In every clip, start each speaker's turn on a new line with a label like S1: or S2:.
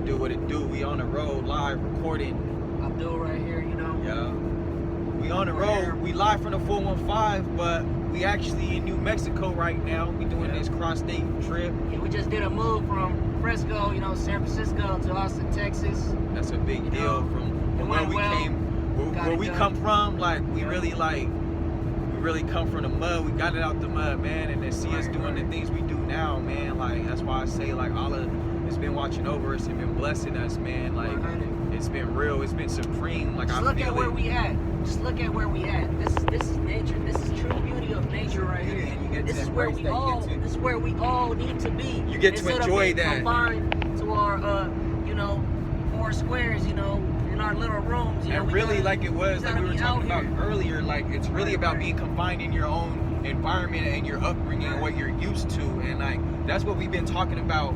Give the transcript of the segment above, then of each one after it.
S1: do what it do. We on the road live recording.
S2: Abdul right here, you know.
S1: Yeah. We on the road. We live from the 415, but we actually in New Mexico right now. We doing this cross-state trip.
S2: Yeah, we just did a move from Fresco, you know, San Francisco to Austin, Texas.
S1: That's a big deal from where we came, where we come from. Like we really come from the mud. We got it out the mud, man, and to see us doing the things we do now, man. Like that's why I say like Allah has been watching over us and been blessing us, man. Like it's been real. It's been supreme. Like
S2: just look at where we at. Just look at where we at. This is nature. This is true beauty of nature right here. This is where we all. This is where we all need to be.
S1: You get to enjoy that.
S2: Confined to our, you know, 4 squares. You know, in our little rooms. You know,
S1: and really,
S2: gotta,
S1: like it was, like we were talking about earlier. Like it's really about being confined in your own environment and your upbringing and what you're used to, and like that's what we've been talking about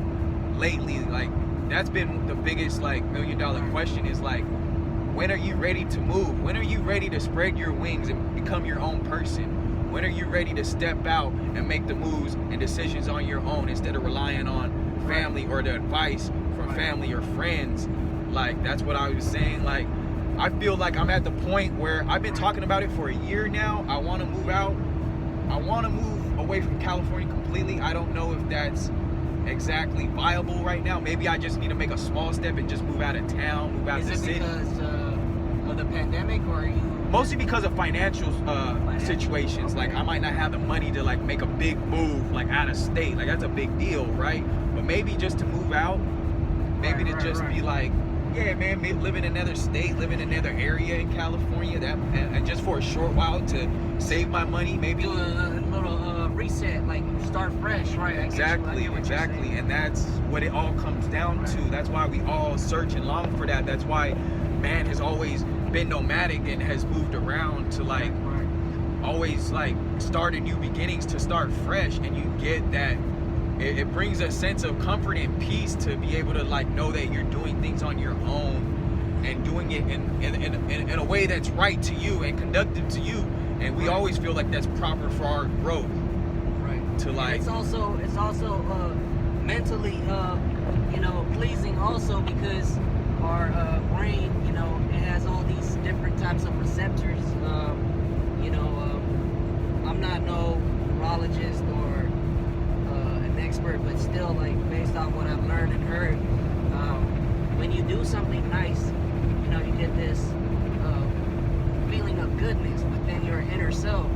S1: lately. Like that's been the biggest like $1 million question is like, when are you ready to move? When are you ready to spread your wings and become your own person? When are you ready to step out and make the moves and decisions on your own instead of relying on family or the advice from family or friends? Like, that's what I was saying. Like, I feel like I'm at the point where I've been talking about it for a year now. I want to move out. I want to move away from California completely. I don't know if that's exactly viable right now. Maybe I just need to make a small step and just move out of town, move out of the city.
S2: Is it because of the pandemic, or are you?
S1: Mostly because of financial situations. Like I might not have the money to like make a big move like out of state. Like that's a big deal, right? But maybe just to move out, maybe to just be like, yeah, man, maybe live in another state, live in another area in California, that and just for a short while to save my money, maybe
S2: do a little reset, like start fresh, right?
S1: Exactly. And that's what it all comes down to. That's why we all search and long for that. That's why man has always been nomadic and has moved around to like always like started new beginnings, to start fresh, and you get that. It brings a sense of comfort and peace to be able to like know that you're doing things on your own and doing it in a way that's right to you and conductive to you. And we always feel like that's proper for our growth.
S2: Right.
S1: To like.
S2: And it's also mentally, you know, pleasing also because our brain, you know, it has all these different types of receptors. You know, I'm not no neurologist or expert, but still, like, based on what I've learned and heard, when you do something nice, you know, you get this feeling of goodness within your inner self.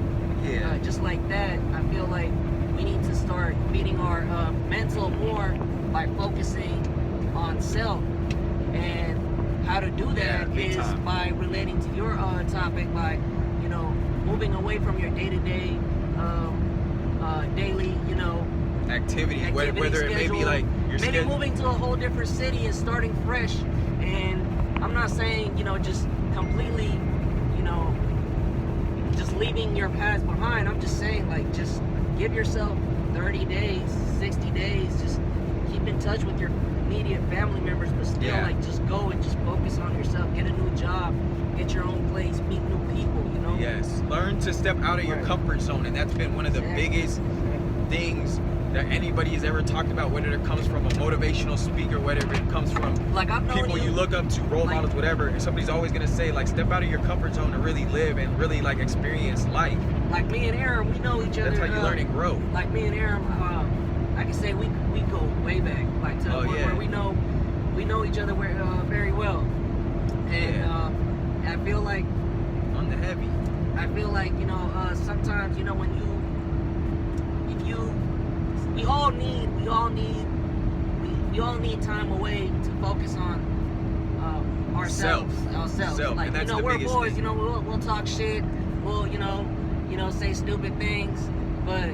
S1: Yeah.
S2: Just like that, I feel like we need to start feeding our mental more by focusing on self. And how to do that is by relating to your topic, by, you know, moving away from your day-to-day, daily, you know,
S1: activity whether it may be like
S2: maybe moving to a whole different city and starting fresh. And I'm not saying, you know, just completely, you know, just leaving your past behind. I'm just saying, like, just give yourself 30 days, 60 days, just keep in touch with your immediate family members, but still like just go and just focus on yourself, get a new job, get your own place, meet new people, you know.
S1: Yes, learn to step out of your comfort zone, and that's been one of the biggest things that anybody has ever talked about, whether it comes from a motivational speaker, whether it comes from
S2: like
S1: people you look up to, role models, whatever. Somebody's always gonna say like, step out of your comfort zone to really live and really like experience life.
S2: Like me and Aaron, we know each other.
S1: That's how you learn and grow.
S2: Like me and Aaron, I can say we go way back, like to the point where we know each other very well. And I feel like
S1: on the heavy.
S2: I feel like, you know, sometimes, you know, when we all need time away to focus on ourselves. Like,
S1: and that's,
S2: you know, we're boys,
S1: thing.
S2: you know, we'll talk shit, we'll, you know, say stupid things, but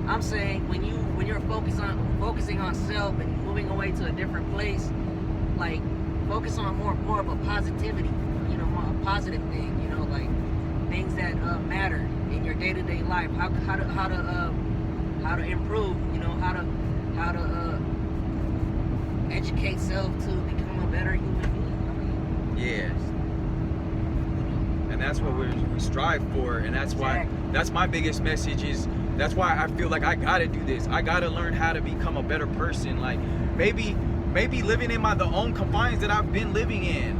S2: I'm saying when you're focusing on self and moving away to a different place, like focus on more of a positivity, you know, more a positive thing, you know, like things that matter in your day-to-day life, how to improve, you know, how to educate self to become a better human being.
S1: Yes. And that's what we strive for, and that's why that's my biggest message is that's why I feel like I gotta do this. I gotta learn how to become a better person. Like maybe maybe living in the own confines that I've been living in.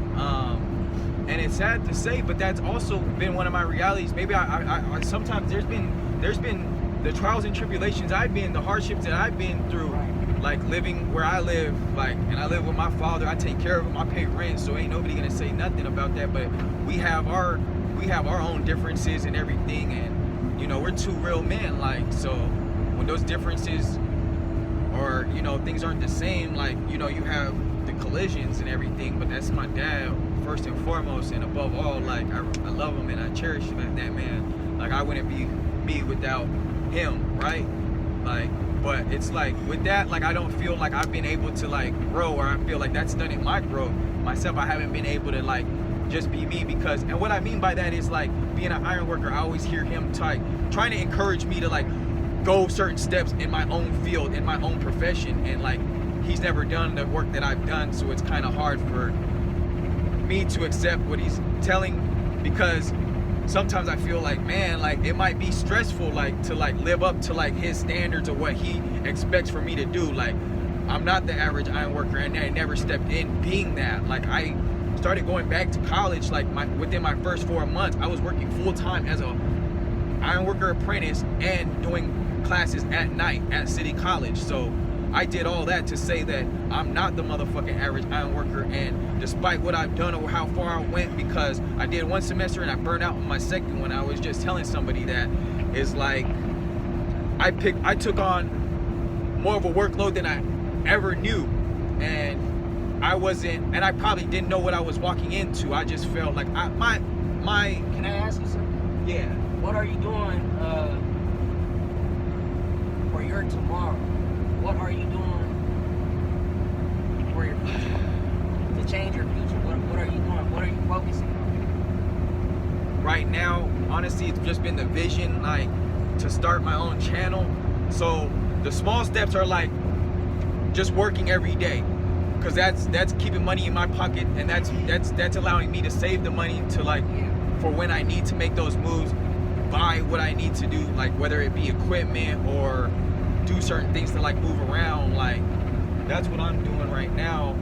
S1: And it's sad to say, but that's also been one of my realities. Maybe I sometimes there's been the trials and tribulations I've been, the hardships that I've been through, like living where I live, like, and I live with my father. I take care of him. I pay rent, so ain't nobody gonna say nothing about that. But we have our own differences and everything, and you know, we're two real men. Like, so when those differences or, you know, things aren't the same, like, you know, you have the collisions and everything. But that's my dad first and foremost, and above all, like, I love him and I cherish him as that man. Like, I wouldn't be me without him, right? Like, but it's like with that, like, I don't feel like I've been able to like grow, or I feel like that's stunted my growth myself. I haven't been able to like just be me, because, and what I mean by that is like being an iron worker, I always hear him trying to encourage me to like go certain steps in my own field, in my own profession, and like he's never done the work that I've done, so it's kind of hard for me to accept what he's telling, because sometimes I feel like, man, like it might be stressful, like to like live up to like his standards of what he expects for me to do. Like, I'm not the average iron worker, and I never stepped in being that. Like, I started going back to college, like within my first 4 months, I was working full time as a iron worker apprentice and doing classes at night at City College. So I did all that to say that I'm not the motherfucking average iron worker, and despite what I've done or how far I went, because I did one semester and I burned out on my second one. I was just telling somebody that is like, I took on more of a workload than I ever knew, and I probably didn't know what I was walking into. I just felt like my
S2: Can I ask you something?
S1: yeah.
S2: What are you doing for your tomorrow? What are you doing for your future? To change your future? What are you doing? What are you focusing on?
S1: Right now, honestly, it's just been the vision, like, to start my own channel. So the small steps are like just working every day, because that's keeping money in my pocket, and that's allowing me to save the money to like for when I need to make those moves, buy what I need to do, like whether it be equipment or do certain things to like move around. Like, that's what I'm doing right now.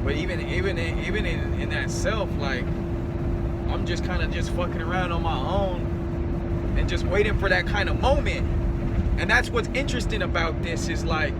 S1: But even in that self, like, I'm just kind of just fucking around on my own and just waiting for that kind of moment. And that's what's interesting about this, is like,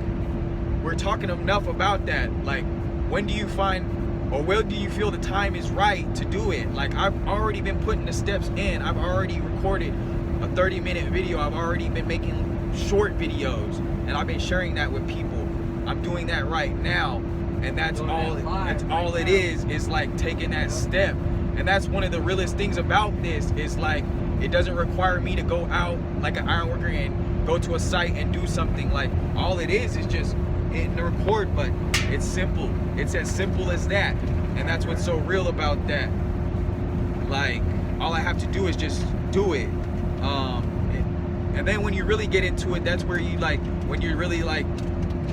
S1: we're talking enough about that. Like, when do you find, or when do you feel the time is right to do it? Like, I've already been putting the steps in. I've already recorded a 30-minute video. I've already been making short videos, and I've been sharing that with people. I'm doing that right now, and that's all it is like taking that step. And that's one of the realest things about this, is like, it doesn't require me to go out like an iron worker and go to a site and do something. Like, all it is just hitting the record button. It's simple. It's as simple as that. And that's what's so real about that. Like, all I have to do is just do it. And then when you really get into it, that's where you like, when you're really like,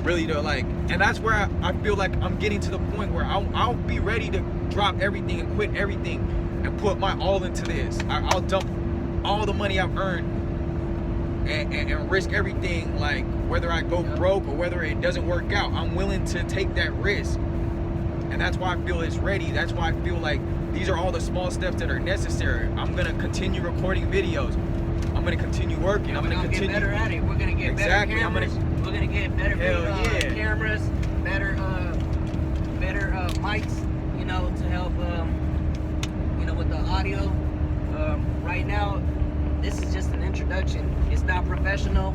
S1: really to like, and that's where I feel like I'm getting to the point where I'll be ready to drop everything and quit everything and put my all into this. I'll dump all the money I've earned and risk everything, like whether I go broke or whether it doesn't work out. I'm willing to take that risk, and that's why I feel it's ready. That's why I feel like these are all the small steps that are necessary. I'm gonna continue recording videos. I'm gonna continue working. I'm gonna continue.
S2: Get better at it. We're gonna get better cameras. We're gonna get better cameras, better mics. You know, to help. You know, with the audio. Right now, this is just an introduction. It's not professional,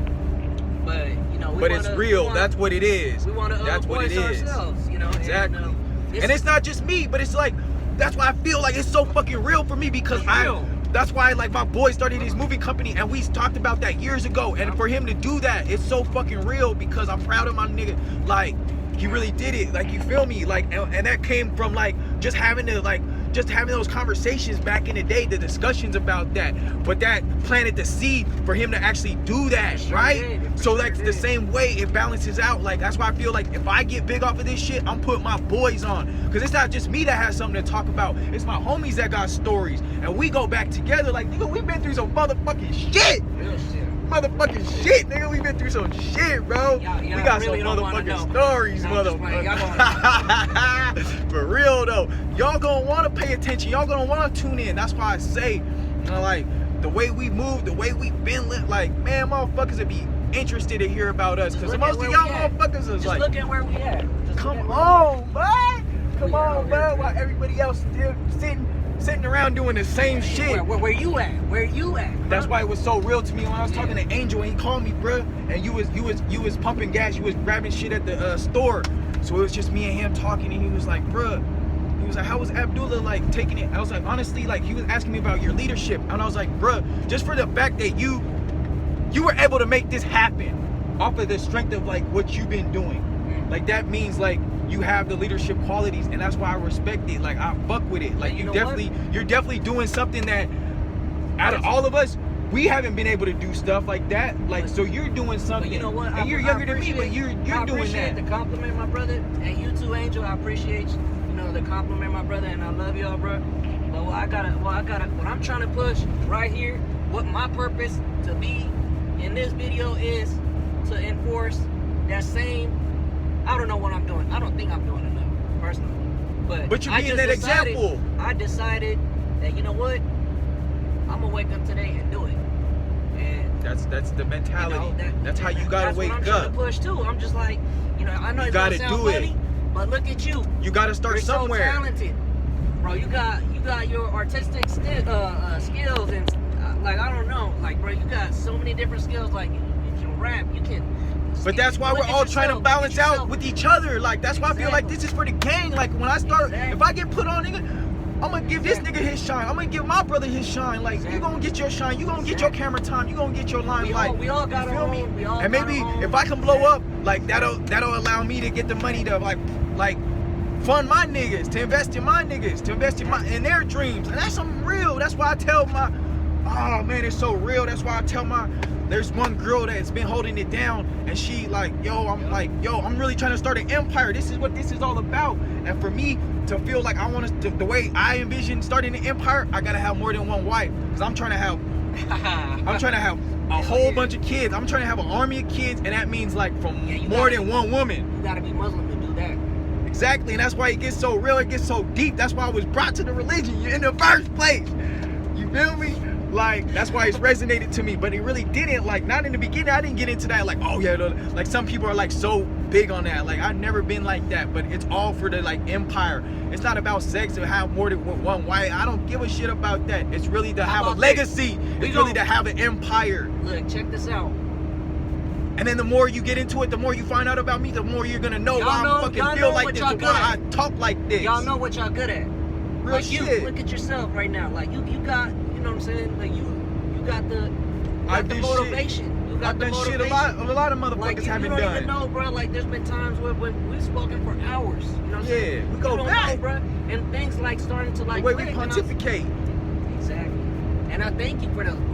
S2: but you know.
S1: It's real. That's what it is.
S2: We want to voice ourselves. You know.
S1: Exactly.
S2: And
S1: it's not just me, but it's like, that's why I feel like it's so fucking real for me, because that's why, like, my boy started his movie company, and we talked about that years ago. And for him to do that, it's so fucking real, because I'm proud of my nigga. Like, he really did it. Like, you feel me? Like, and that came from like just having those conversations back in the day, the discussions about that. But that planted the seed for him to actually do that, right? So like the same way it balances out. Like, that's why I feel like if I get big off of this shit, I'm putting my boys on, because it's not just me that has something to talk about. It's my homies that got stories, and we go back together. Like, nigga, we've been through some motherfucking shit.
S2: Real shit.
S1: motherfucking shit, nigga. We been through some shit, bro.
S2: Y'all
S1: We got
S2: really
S1: some
S2: don't wanna know.
S1: motherfucking stories,
S2: No, I'm just playing.
S1: motherfucker. For real though, y'all gonna want to pay attention. Y'all gonna want to tune in. That's why I say, you know, like the way we move, the way we been lit, like man, motherfuckers would be interested to hear about us, because most of y'all motherfuckers is
S2: Just
S1: like,
S2: look at where we at. Just
S1: come
S2: look at
S1: on, man. Come
S2: We
S1: on,
S2: out
S1: man.
S2: here.
S1: While everybody else still sitting around doing the same shit.
S2: Where you at? Where you at? Bro?
S1: That's why it was so real to me when I was talking to Angel and he called me, bruh, and you was pumping gas, you was grabbing shit at the store. So it was just me and him talking, and he was like, bruh, he was like, how was Abdullah like taking it? I was like, honestly, like he was asking me about your leadership, and I was like, bruh, just for the fact that you were able to make this happen off of the strength of like what you've been doing, like that means like you have the leadership qualities, and that's why I respect it. Like I fuck with it. Like you're definitely doing something that out of all of us, we haven't been able to do stuff like that. Like so you're doing something.
S2: But you know what?
S1: And you're younger than me, but you're doing that.
S2: I appreciate the compliment, my brother, and you too, Angel. I appreciate the compliment, my brother, and I love y'all, bro. But what I'm trying to push right here, what my purpose to be in this video is to enforce that same. I don't know what I'm doing. I don't think I'm doing enough, personally.
S1: But you're being that example.
S2: I decided that, you know what? I'm gonna wake up today and do it. And
S1: that's the mentality. That's how you gotta wake up.
S2: That's what I'm trying to push too. I'm just like, I know it's gonna sound funny, but look at you.
S1: You gotta start somewhere.
S2: You're so talented, bro. You got your artistic skills, and like I don't know, like bro, you got so many different skills. Like you can rap, you can.
S1: But that's why we're all trying to balance out with each other. Like that's why I feel like this is for the gang. Like when I start, if I get put on, nigga, I'm gonna give this nigga his shine. I'm gonna give my brother his shine. Like you gonna get your shine. You gonna get your camera time. You gonna get your limelight.
S2: We all got our own.
S1: And maybe if I can blow up, like that'll allow me to get the money to like fund my niggas, to invest in my niggas, to invest in their dreams. And that's something real. That's why I tell oh man, it's so real. That's why I tell there's one girl that's been holding it down, and she like, I'm really trying to start an empire. This is what this is all about. And for me to feel like I want to, the way I envision starting an empire, I gotta have more than one wife, because I'm trying to have a whole bunch of kids. I'm trying to have an army of kids, and that means like from more than one woman.
S2: You gotta be Muslim to do that.
S1: Exactly, and that's why it gets so real. It gets so deep. That's why I was brought to the religion in the first place. You feel me? Like that's why it's resonated to me, but it really didn't. Like not in the beginning, I didn't get into that. Like like some people are like so big on that. Like I've never been like that. But it's all for the like empire. It's not about sex or have more than one wife. I don't give a shit about that. It's really to have a legacy. It's really to have an empire.
S2: Look, check this out.
S1: And then the more you get into it, the more you find out about me, the more you're gonna know why I fucking feel like this, and why I talk like this.
S2: Y'all know what y'all good at.
S1: Real
S2: like
S1: shit.
S2: You look at yourself right now. Like you got. You know what I'm saying? Like you got the motivation. You got the motivation.
S1: Shit a lot of motherfuckers
S2: like,
S1: haven't done.
S2: You don't even know, bro. Like there's been times where we've spoken for hours. You know what I'm saying?
S1: We go back,
S2: bro. And things like starting to like.
S1: The way we pontificate.
S2: Exactly. And I thank you for them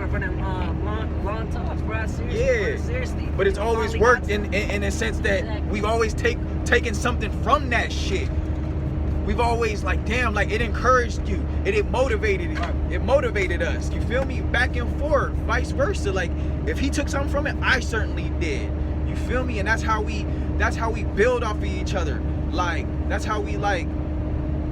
S2: long talks, bro. Seriously.
S1: But it's always worked in a sense that we've always taken something from that shit. We've always like, damn, like it encouraged you. It motivated you. It motivated us. You feel me? Back and forth, vice versa. Like if he took something from it, I certainly did. You feel me? And that's how we build off of each other. Like that's how we like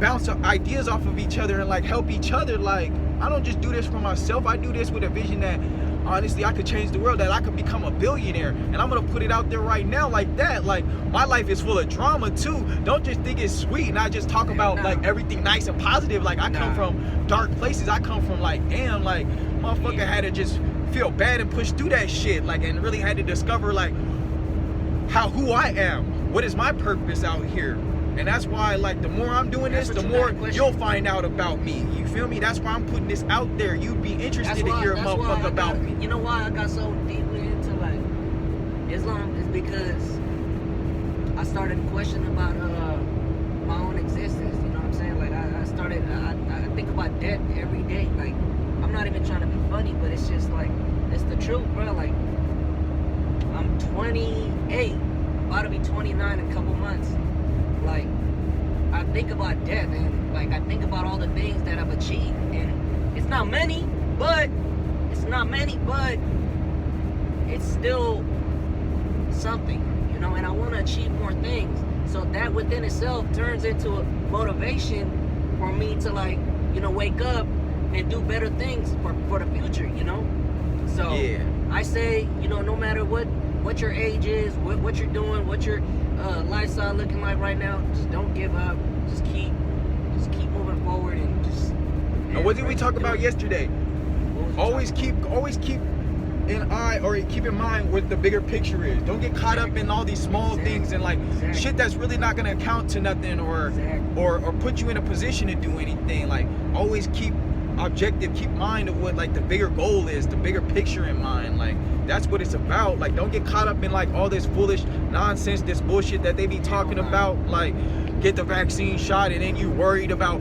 S1: bounce ideas off of each other and like help each other. Like I don't just do this for myself. I do this with a vision that honestly I could change the world, that I could become a billionaire. And I'm gonna put it out there right now like that. Like my life is full of drama too. Don't just think it's sweet and I just talk about like everything nice and positive. Like I come from dark places. I come from like damn, like motherfucker had to just feel bad and push through that shit, like, and really had to discover like who I am, what is my purpose out here. And that's why, like, the more I'm doing this, the more you'll find out about me. You feel me? That's why I'm putting this out there. You'd be interested to hear a motherfucker about me.
S2: You know why I got so deeply into, like, Islam is because I started questioning about my own existence. You know what I'm saying? Like, I think about death every day. Like, I'm not even trying to be funny, but it's just, like, it's the truth, bro. Like, I'm 28, about to be 29 in a couple months. Like, I think about death, and like I think about all the things that I've achieved, and it's not many, but it's still something, you know, and I want to achieve more things. So that within itself turns into a motivation for me to, like, you know, wake up and do better things for the future, you know. So
S1: Yeah.
S2: I say, you know, no matter what your age is, what you're doing, what your lifestyle looking like right now, just don't give up. Just keep moving forward and just.
S1: And what did we talk about yesterday? Always keep in eye or keep in mind what the bigger picture is. Don't get caught up in all these small things and like shit that's really not gonna account to nothing or put you in a position to do anything. Like always keep objective, keep mind of what like the bigger goal is, the bigger picture in mind. Like that's what it's about. Like don't get caught up in like all this foolish nonsense, this bullshit that they be talking about. Like get the vaccine shot and then you worried about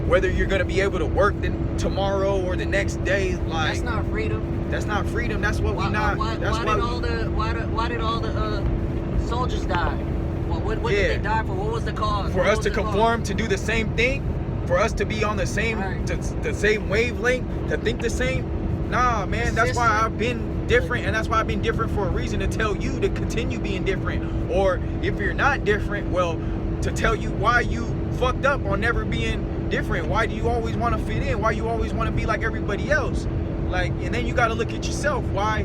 S1: whether you're gonna be able to work tomorrow or the next day. Like
S2: that's not freedom.
S1: That's not freedom. That's what we not.
S2: Why did all the soldiers die? What did they die for? What was the cause?
S1: For us to conform to do the same thing, for us to be on the same the same wavelength, to think the same. Nah, man. That's why I've been different, and that's why I've been different for a reason, to tell you to continue being different. Or if you're not different, well, to tell you why you fucked up on never being different. Why do you always want to fit in? Why you always want to be like everybody else? Like, and then you got to look at yourself. Why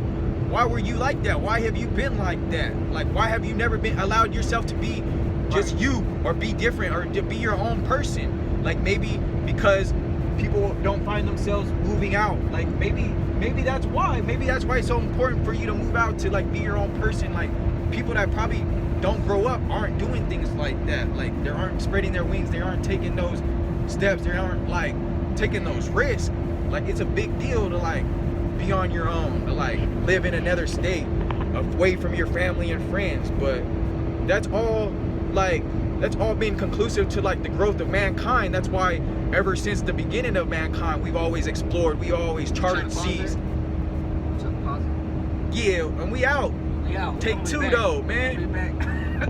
S1: were you like that? Why have you been like that? Like, why have you never been allowed yourself to be just you, or be different, or to be your own person? Like maybe because people don't find themselves moving out. Like maybe that's why. Maybe that's why it's so important for you to move out, to like be your own person. Like people that probably don't grow up aren't doing things like that. Like they aren't spreading their wings. They aren't taking those steps. They aren't like taking those risks. Like it's a big deal to like be on your own, to like live in another state away from your family and friends. But that's all been conclusive to like the growth of mankind. That's why ever since the beginning of mankind, we've always explored, we always charted seas. Yeah, and we out.
S2: Yeah,
S1: Take two though, man.